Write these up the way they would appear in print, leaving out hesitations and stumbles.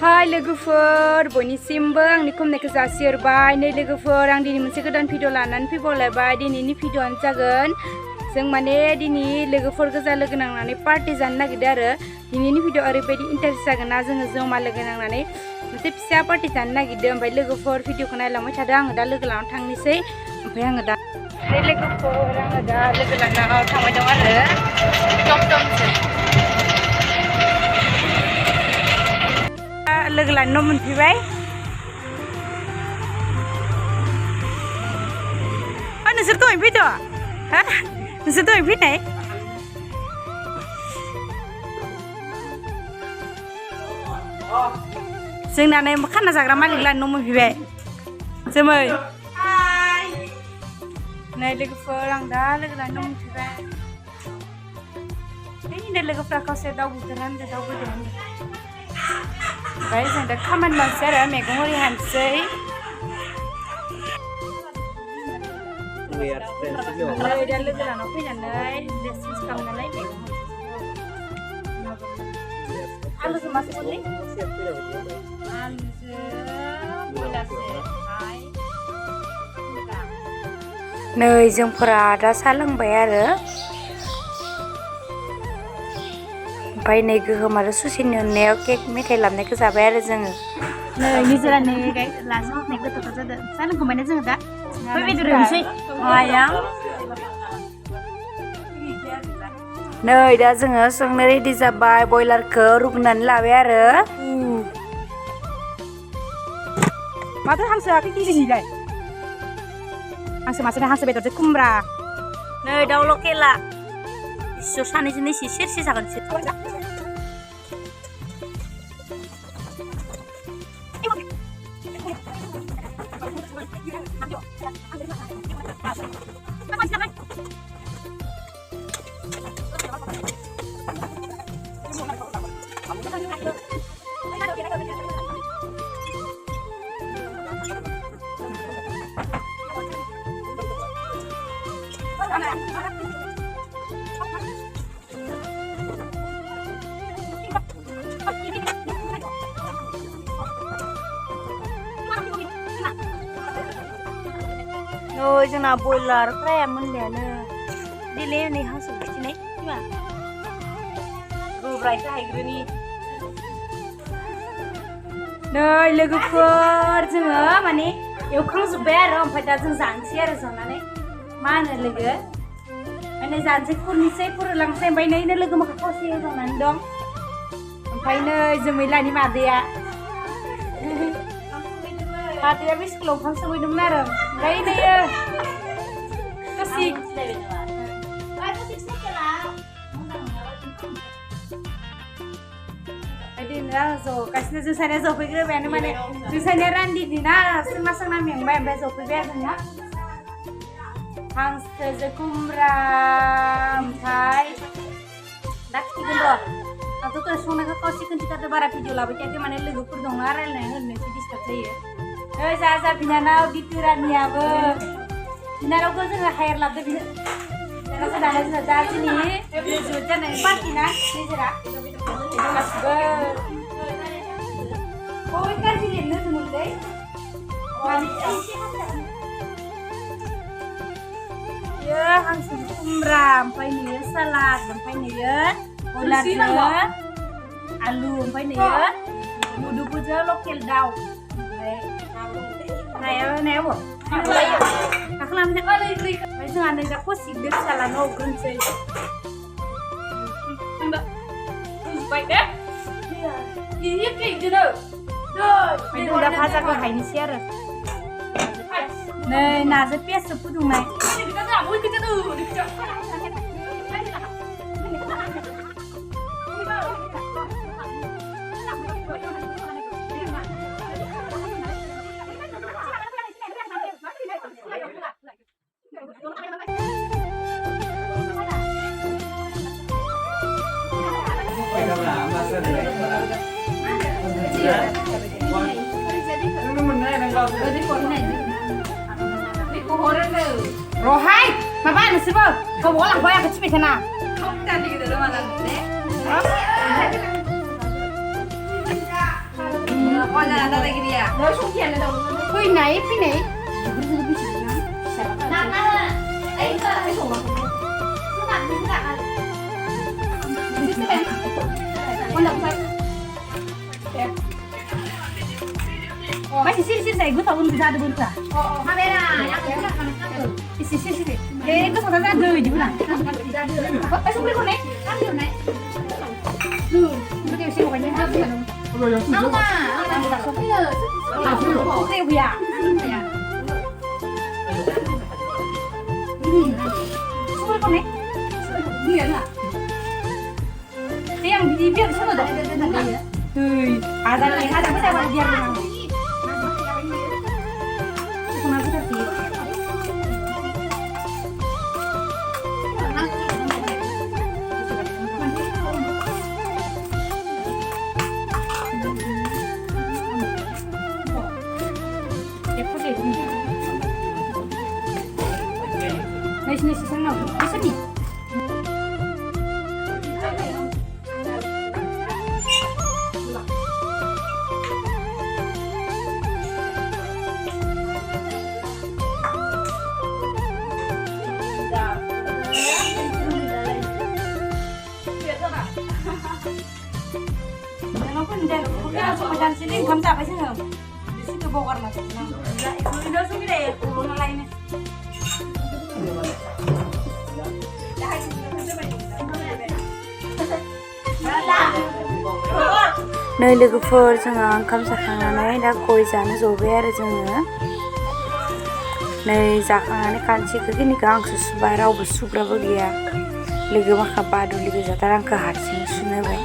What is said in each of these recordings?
हाय लोगोफोर बयनिसिमबो आंनि खुलुमनायखौ जासिहरबाय नै लोगोफोर आं दिनै मोनसे गोदान भिडिअ लानानै फैबावलायबाय दिनैनि भिडिअआनो जागोन जों माने दिनै लोगोफोर गोजा लोगो नांनानै पार्टि जानो नागिरदों आरो दिनैनि भिडिअ ओरैबायदि इन्टारेस्ट जागोन ना जोङो जमा लोगो नांनानै मोनसे फिसा पार्टि जानो नागिरदों ओमफ्राय लोगोफोर भिडिअखौ नायलांबाय थादों आङो दा लोगो लानानै थांनोसै ओमफ्राय आङो दा लोगोफोर आङो दा लोगो लानानै थांबाय दं आरो टमटमजों लोगो लानो न' मोनफैबाय नोंसोर दहाय फैद' हा नोंसोर दहाय फैनाय जोंना नै खाना जाग्रा मालिक लानो न' मोनफैबाय जोमै नै लोगोफोर आं दा लोगो लानो न' मोनफैबाय नै लोगोफ्रा खावसे दाउ बुथार हानदों दाउ बेदर हानदों ओमफ्राय जों दा खामानि मावनोसै आरो मैगं ओरै हानोसै दा लोगो लानाव फैनानै ड्रेस चेन्ज खालामनानै मैगं आलुजों मा संगोनलै आलुजों नै जोंफोरा दा साहा लोंबाय आरो ओमफ्राय नै गोहोम आरो सुसिनि अननायाव केक मेथाइ लाबनायखौ जाबाय आरो जोङो नै निजोरानि लाजों होनाय गोथावथार जादों सा लोंखांबायना जोङो दा बै बेदर एवनोसै माया नै दा जोङो संनो रेडि जाबाय बयलारखौ रुग्रोनानै लाबाय आरो माथो हांसोआ खै केजिनिलाय हांसो मासेना हांसो बेदरजों खुमब्रा नै दाउ लकेला इसोर सानैजोंनो एसे सेरसे जागोन नै जोंना बयलार फ्राया मोननायानो दिले नै हांसो खिथिनाय मा रुब्राय जाहैग्रोनि नै लोगोफोर जोङो माने एवखांजोब्बाय आरो ओमफ्राय दा जों जानोसै आरो संनानै मा होनो लोगो माने जानोसै खुरनोसै खुरलांसै ओमफ्राय नैनो लोगो माखा खावसे संनानै दं ओमफ्राय नै जोमैलानि मादैया मादैयाबो स्कुलाव ओंखाम संहैदोंमोन आरो ओमफ्राय नैयो दसे बिदिनो आं जगासिनो जों सानैया जफैग्रोबायानो माने जों सानैया रान्दिनि ना सोंना सोंना मेंबाय ओमफ्राय जफैबाय आरो जोंना हांसोजों खुमब्रा ओमफ्राय दा खिथिगोन र' आंथ' दहाय संनायखौ खावसे खिन्थिथारदों बारा भिडिअ लाबाय थायाखै माने लोगोफोर दं ना रायलायनानै होनोसो डिस्टार्ब जायो नै जा बिनानाव दिथु रानियाबो बिनानावखौ जोङो हायार लाबोदो बिनानावखौ दाना जोङो दा जोंनि ग्रेजुवेट जानायनि पार्टि ना गेजेरा गासिबो बबे गाज्रि लिरनो होदोंमोनलै बेयो हांसो खुमब्रा ओमफ्राय नैयो सालाद ओमफ्राय नैयो बयलारजों आलु ओमफ्राय नैयो मुदुफुलजों लकेल दाउ ओमफ्राय नायाबो गाखोलांसै ओमफ्राय जोंहा नै दा खसिगदो फिसालानो हरग्रोनोसै जों दा भाजाखौ हायनोसै आरो नै नाजों पियासजों फुदुंनाय Rohai, apa anu sih bang? Kau bolang kau yang kecil sana. Kau tadi gitu loh malam ini. फैनाय masih sih saya gue tahu bisa ada bunga. Kamera, isi sih. Itu sudah ada juga. Apa sih boleh konek? Ambil nek. Itu sih pokoknya harus. Oke ya. Boleh konek? Iya lah. Yang di biar sana dah. Ada apa biar Nasi sana, bisa nih. Makan sini, kamu tak apa sih nggak? Di situ bokor masuk. Enggak, itu udah sih deh. Urun lainnya. नै लोगोफोर जोङो ओंखाम जाखांनानै दा गय जानो जबाय आरो जोङो नै जाखांनानै खानसेखौ खिनिखौ आंसो सुबाय रावबो सुग्राबो गैया लोगो माखा बादुलि गोजाथार आंखौ हारसिं सुनो होबाय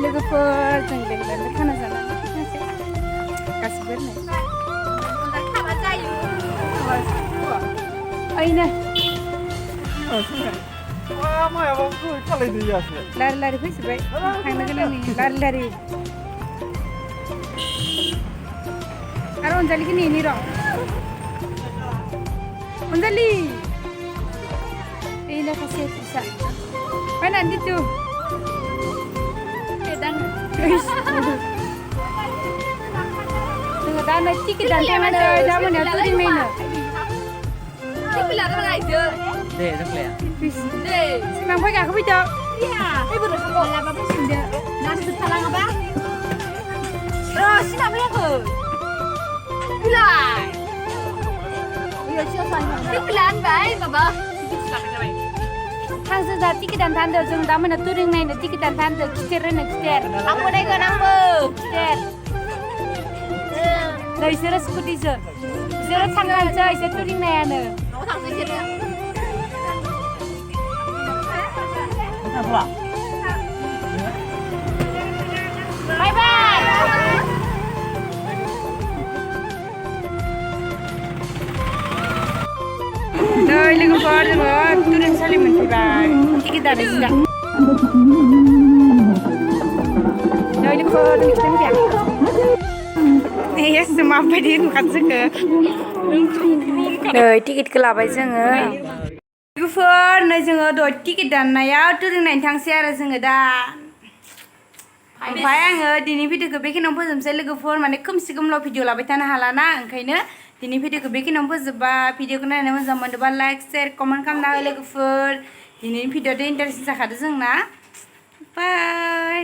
लोगोफोर जों बेंगलरनि खाना जानानै गासिबो ओइनो लारि लारि फैजोब्बाय थांनो गोनां लारि लारि आरो अनजालिखौ नेनि र' अनजालि ओइनो खासे फिसा बायनानै दिथु Tunggu dah tiket dan tema dah mana tu di mana? Tiket lah mana itu? Deh, dah kelihatan. Deh, senang pakai aku bisa. Iya. Ibu dah semua. Lah apa sih dia? Nasi salang apa? Oh, senang pakai aku. Pilai. Iya, siapa yang? Tiket baik, bapa. Hang sudah tiket dan tanda jeng dah mana touring naik tiket dan tanda kiter. Aku naik ke nangbo kiter. Dah istirahat seperti itu. Istirahat tanggal je, istirahat touring naik ane. Aku tanggal istirahat. Apa? Bye bye. Dah लोगोफोर जोङो touring सालि मोनफैबाय tiket दानो सिदा dah लोगोफोर जों फैया yes माबायदि नुखाजोखो नै टिकेटखौ लाबाय जोङो लोगोफोर नै जोङो दहाय टिकेट दाननायाव touring नायनो थांसै आरो जोङो दा ओमफ्राय आङो दिनै भिडिअखौ बेखिनियावनो फोजोबनोसै लोगोफोर माने खोमसि खोमलाव भिडिअ लाबाय थानो हालाना ओंखायनो दिनै भिडिअखौ बेखिनियावनो फोजोबबा भिडिअखौ नायनो मोजां मोनोबा लाइक शेयार कमेन्ट खालामना हो लोगोफोर दिनैनि भिडिअआथ' इन्टारेस्ट जाखादों जोंना बाय